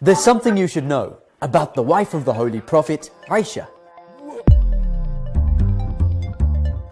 There's something you should know about the wife of the Holy Prophet, Aisha.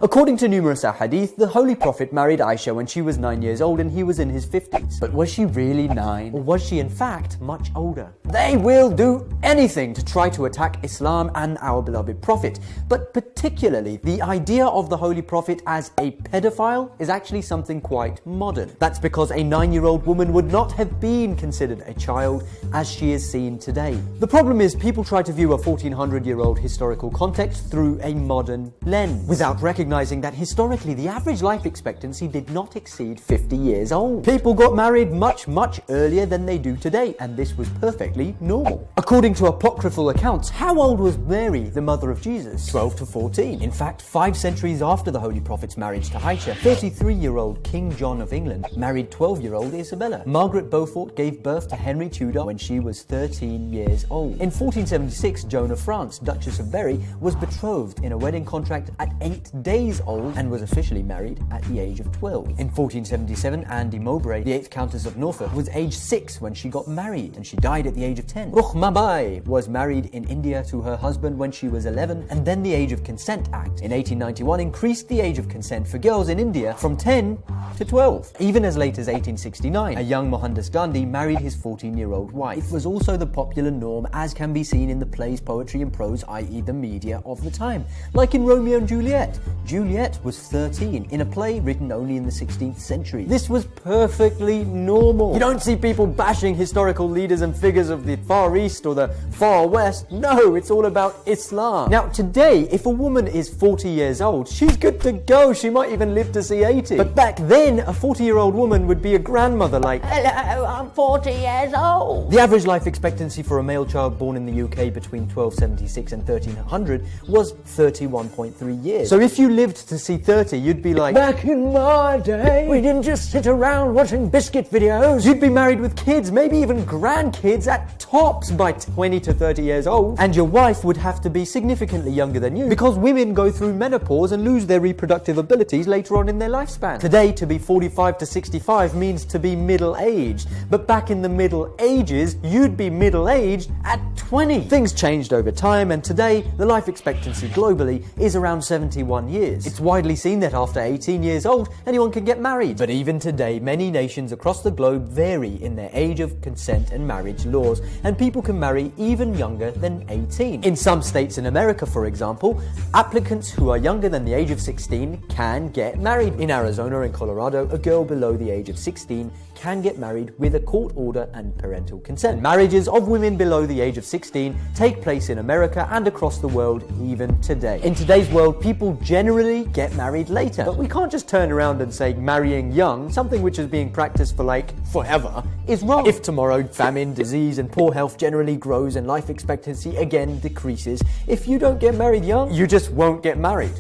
According to numerous ahadith, the Holy Prophet married Aisha when she was 9 years old and he was in his 50s. But was she really 9? Or was she in fact much older? They will do anything to try to attack Islam and our beloved Prophet. But particularly, the idea of the Holy Prophet as a pedophile is actually something quite modern. That's because a 9-year-old woman would not have been considered a child as she is seen today. The problem is people try to view a 1400-year-old historical context through a modern lens, without recognizing that historically the average life expectancy did not exceed 50 years old. People got married much earlier than they do today, and this was perfectly normal. According to apocryphal accounts, how old was Mary, the mother of Jesus? 12 to 14. In fact, 5 centuries after the Holy Prophet's marriage to Aisha, 33-year-old King John of England married 12-year-old Isabella. Margaret Beaufort gave birth to Henry Tudor when she was 13 years old. In 1476, Joan of France, Duchess of Berry, was betrothed in a wedding contract at 8 days old and was officially married at the age of 12. In 1477, Anne de Mowbray, the 8th Countess of Norfolk, was aged 6 when she got married, and she died at the age of 10. Rukhmabai was married in India to her husband when she was 11, and then the Age of Consent Act in 1891 increased the age of consent for girls in India from 10 to 12. Even as late as 1869, a young Mohandas Gandhi married his 14-year-old wife. It was also the popular norm, as can be seen in the plays, poetry and prose, i.e. the media of the time. Like in Romeo and Juliet. Juliet was 13 in a play written only in the 16th century. This was perfectly normal. You don't see people bashing historical leaders and figures of the Far East or the Far West. No, it's all about Islam. Now today, if a woman is 40 years old, she's good to go. She might even live to see 80. But back then, a 40-year-old woman would be a grandmother like, "Hello, I'm 40 years old." The average life expectancy for a male child born in the UK between 1276 and 1300 was 31.3 years. So if you lived to see 30, you'd be like, "Back in my day, we didn't just sit around watching biscuit videos." You'd be married with kids, maybe even grandkids at tops by 20 to 30 years old. And your wife would have to be significantly younger than you, because women go through menopause and lose their reproductive abilities later on in their lifespan. Today, to be 45 to 65 means to be middle-aged. But back in the Middle Ages, you'd be middle-aged at 20. Things changed over time, and today, the life expectancy globally is around 71 years. It's widely seen that after 18 years old, anyone can get married. But even today, many nations across the globe vary in their age of consent and marriage laws, and people can marry even younger than 18. In some states in America, for example, applicants who are younger than the age of 16 can get married. In Arizona and Colorado, a girl below the age of 16 can get married with a court order and parental consent. Marriages of women below the age of 16 take place in America and across the world even today. In today's world, people generally get married later. But we can't just turn around and say marrying young, something which is being practiced for like forever, is wrong. If tomorrow famine, disease and poor health generally grows and life expectancy again decreases, if you don't get married young, you just won't get married.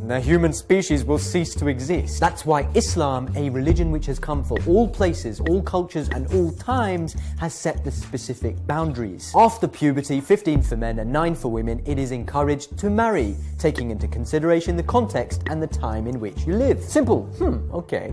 The human species will cease to exist. That's why Islam, a religion which has come for all places, all cultures and all times, has set the specific boundaries. After puberty, 15 for men and 9 for women, it is encouraged to marry, taking into consideration the context and the time in which you live. Simple. Okay.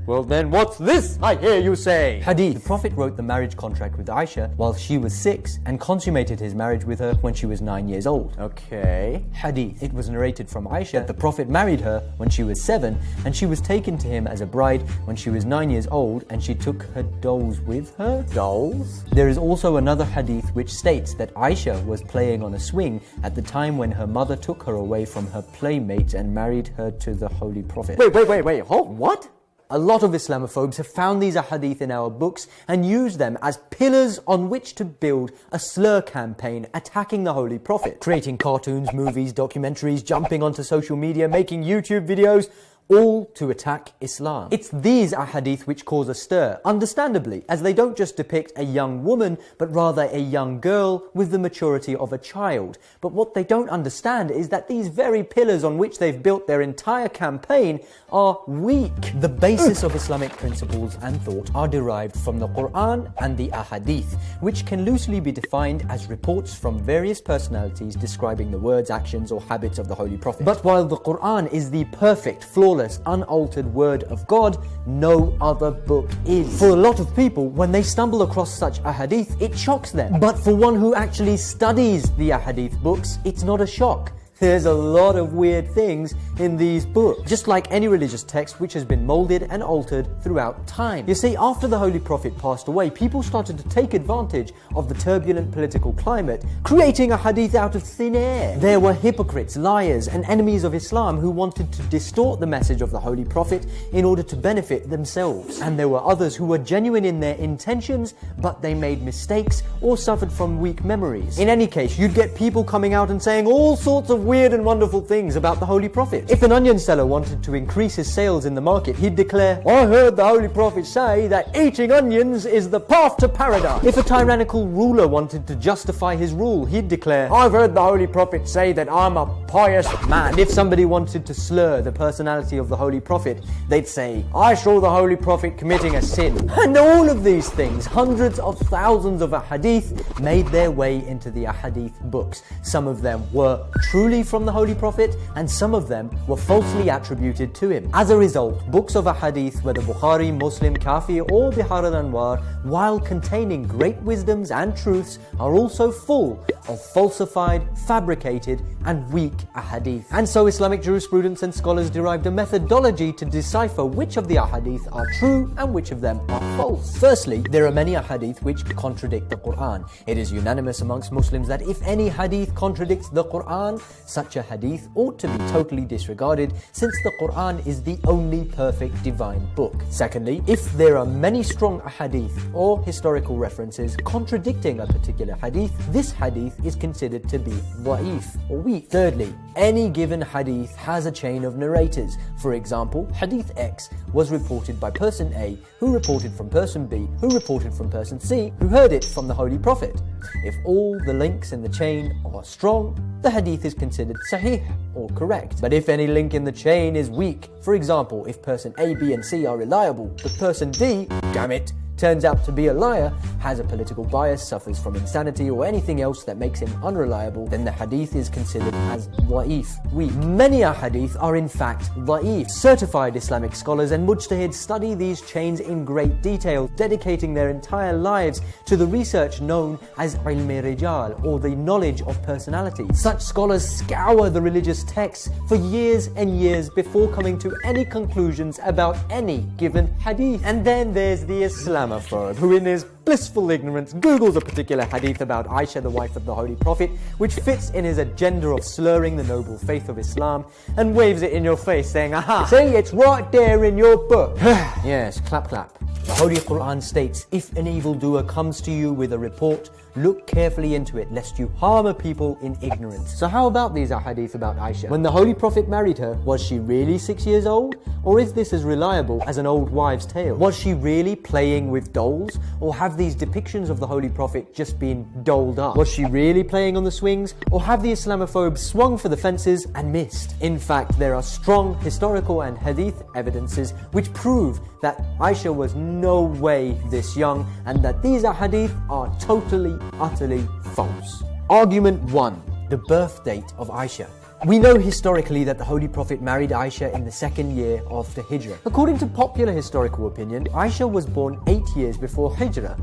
Well then what's this I hear you say? Hadith. The Prophet wrote the marriage contract with Aisha while she was 6 and consummated his marriage with her when she was 9 years old. Okay. Hadith. It was narrated from Aisha the Prophet married her when she was 7 and she was taken to him as a bride when she was 9 years old, and she took her dolls with her. Dolls? There is also another hadith which states that Aisha was playing on a swing at the time when her mother took her away from her playmates and married her to the Holy Prophet. Wait, hold, what? A lot of Islamophobes have found these ahadith in our books and used them as pillars on which to build a slur campaign attacking the Holy Prophet, creating cartoons, movies, documentaries, jumping onto social media, making YouTube videos, all to attack Islam. It's these ahadith which cause a stir, understandably, as they don't just depict a young woman, but rather a young girl with the maturity of a child. But what they don't understand is that these very pillars on which they've built their entire campaign are weak. The basis of Islamic principles and thought are derived from the Quran and the ahadith, which can loosely be defined as reports from various personalities describing the words, actions or habits of the Holy Prophet. But while the Quran is the perfect, flawless flawless, unaltered word of God, no other book is. For a lot of people, when they stumble across such a hadith, it shocks them. But for one who actually studies the hadith books, it's not a shock. There's a lot of weird things in these books, just like any religious text which has been molded and altered throughout time. You see, after the Holy Prophet passed away, people started to take advantage of the turbulent political climate, creating a hadith out of thin air. There were hypocrites, liars, and enemies of Islam who wanted to distort the message of the Holy Prophet in order to benefit themselves. And there were others who were genuine in their intentions, but they made mistakes or suffered from weak memories. In any case, you'd get people coming out and saying all sorts of weird and wonderful things about the Holy Prophet. If an onion seller wanted to increase his sales in the market, he'd declare, I heard the Holy Prophet say that eating onions is the path to paradise. If a tyrannical ruler wanted to justify his rule, he'd declare, I've heard the Holy Prophet say that I'm a pious man. And if somebody wanted to slur the personality of the Holy Prophet, they'd say, I saw the Holy Prophet committing a sin. And all of these things, hundreds of thousands of ahadith, made their way into the ahadith books. Some of them were truly from the Holy Prophet, and some of them were falsely attributed to him. As a result, books of ahadith, whether Bukhari, Muslim, Kafi or Bihar al-Anwar, while containing great wisdoms and truths, are also full of falsified, fabricated and weak ahadith. And so Islamic jurisprudence and scholars derived a methodology to decipher which of the ahadith are true and which of them are false. Firstly, there are many ahadith which contradict the Quran. It is unanimous amongst Muslims that if any hadith contradicts the Quran, such a hadith ought to be totally disregarded, since the Quran is the only perfect divine book. Secondly, if there are many strong hadith or historical references contradicting a particular hadith, this hadith is considered to be da'if or weak. Thirdly, any given hadith has a chain of narrators. For example, hadith X was reported by person A, who reported from person B, who reported from person C, who heard it from the Holy Prophet. If all the links in the chain are strong, the hadith is considered sahih or correct. But if any link in the chain is weak, for example, if person A, B and C are reliable, but person D, damn it, turns out to be a liar, has a political bias, suffers from insanity or anything else that makes him unreliable, then the hadith is considered as da'if, weak. Many hadith are in fact da'if. Certified Islamic scholars and mujtahids study these chains in great detail, dedicating their entire lives to the research known as ilm rijal, or the knowledge of personality. Such scholars scour the religious texts for years and years before coming to any conclusions about any given hadith. And then there's the Islamophobe, who in his blissful ignorance Googles a particular hadith about Aisha, the wife of the Holy Prophet, which fits in his agenda of slurring the noble faith of Islam, and waves it in your face saying, aha, see, it's right there in your book. Yes, clap clap. The Holy Quran states, if an evildoer comes to you with a report, look carefully into it, lest you harm a people in ignorance. So how about these ahadith about Aisha? When the Holy Prophet married her, was she really 6 years old? Or is this as reliable as an old wives' tale? Was she really playing with dolls? Or have these depictions of the Holy Prophet just been dolled up? Was she really playing on the swings? Or have the Islamophobes swung for the fences and missed? In fact, there are strong historical and hadith evidences which prove that Aisha was no way this young, and that these ahadith are totally, utterly false. Argument 1. The birth date of Aisha. We know historically that the Holy Prophet married Aisha in the 2nd year of the Hijrah. According to popular historical opinion, Aisha was born 8 years before Hijrah.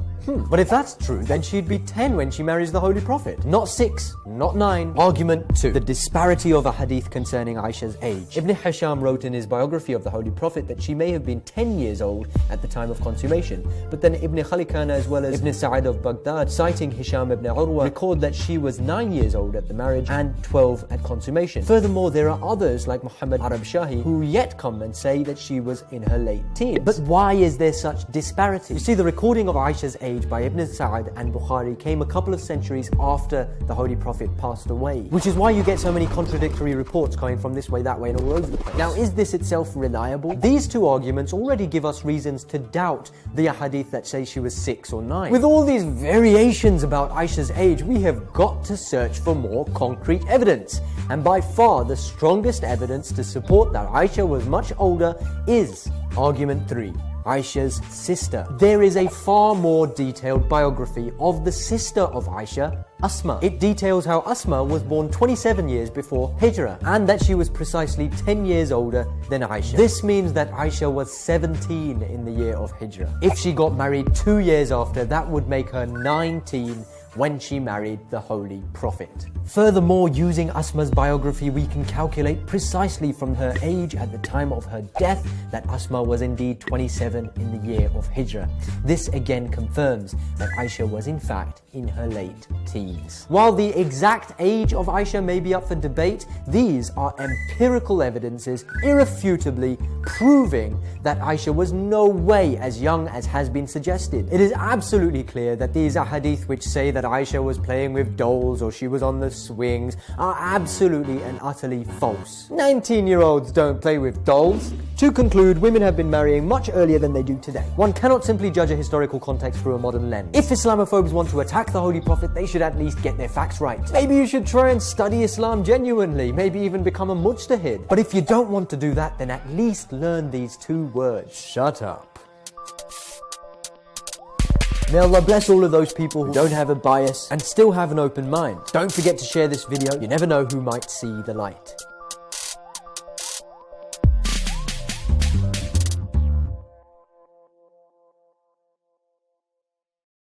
But if that's true, then she'd be 10 when she marries the Holy Prophet. Not 6, not 9. Argument 2. The disparity of a hadith concerning Aisha's age. Ibn Hisham wrote in his biography of the Holy Prophet that she may have been 10 years old at the time of consummation. But then Ibn Khalikana as well as Ibn Sa'ad of Baghdad, citing Hisham ibn Urwa, record that she was 9 years old at the marriage and 12 at consummation. Furthermore, there are others like Muhammad Arab Shahi who yet come and say that she was in her late teens. But why is there such disparity? You see, the recording of Aisha's age by Ibn Sa'ad and Bukhari came a couple of centuries after the Holy Prophet passed away, which is why you get so many contradictory reports going from this way, that way and all over the place. Now, is this itself reliable? These two arguments already give us reasons to doubt the ahadith that say she was 6 or 9. With all these variations about Aisha's age, we have got to search for more concrete evidence. And by far the strongest evidence to support that Aisha was much older is argument 3. Aisha's sister. There is a far more detailed biography of the sister of Aisha, Asma. It details how Asma was born 27 years before Hijrah, and that she was precisely 10 years older than Aisha. This means that Aisha was 17 in the year of Hijrah. If she got married 2 years after, that would make her 19 when she married the Holy Prophet. Furthermore, using Asma's biography, we can calculate precisely from her age at the time of her death that Asma was indeed 27 in the year of Hijrah. This again confirms that Aisha was in fact in her late teens. While the exact age of Aisha may be up for debate, these are empirical evidences irrefutably proving that Aisha was no way as young as has been suggested. It is absolutely clear that these ahadith which say that Aisha was playing with dolls or she was on the swings are absolutely and utterly false. 19-year-olds don't play with dolls. To conclude, women have been marrying much earlier than they do today. One cannot simply judge a historical context through a modern lens. If Islamophobes want to attack the Holy Prophet, they should at least get their facts right. Maybe you should try and study Islam genuinely, maybe even become a mujtahid. But if you don't want to do that, then at least learn these 2 words. Shut up. May Allah bless all of those people who don't have a bias and still have an open mind. Don't forget to share this video. You never know who might see the light.